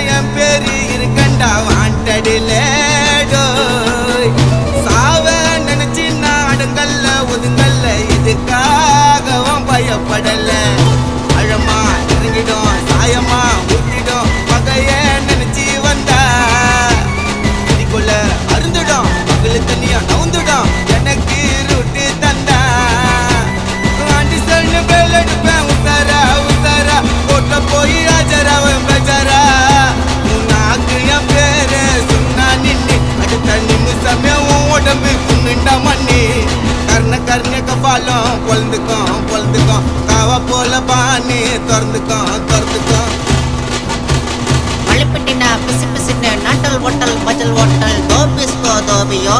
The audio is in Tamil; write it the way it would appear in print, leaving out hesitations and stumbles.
என் பேரு இருக்கண்டா வாண்டடில சாவ நினைச்சு நாடுங்கல்ல ஒதுங்கல்ல இதுக்காகவும் பயப்படல அழமா இறங்கிடும் சாயமா ஊட்டிடும் பகைய நினைச்சு வந்தா இதுக்குள்ள அருந்துடும் பகலு தண்ணியா நவுந்துடும் எனக்கு ரூட்டு தந்தா ஆண்டி சொல்லு பேல் எடுப்பேன் உத்தாரா உத்தாரா போட்ட போய் ஆஜராவன் பஜாரா உன்னாக்கு என் பேரு சொன்னா நின்னு அடுத்த நிமிஷமே உன் உடம்பு குன்னுண்டா மண்ணி கர்ண கபாலம் பொழுந்துக்கும் காவா போல பானி திறந்துக்கும் மழைப்பட்டினா பிசு பிசுன்னு நாட்டல் ஓட்டல் பஜல் ஓட்டல் தோபிஸ்கோ தோபியோ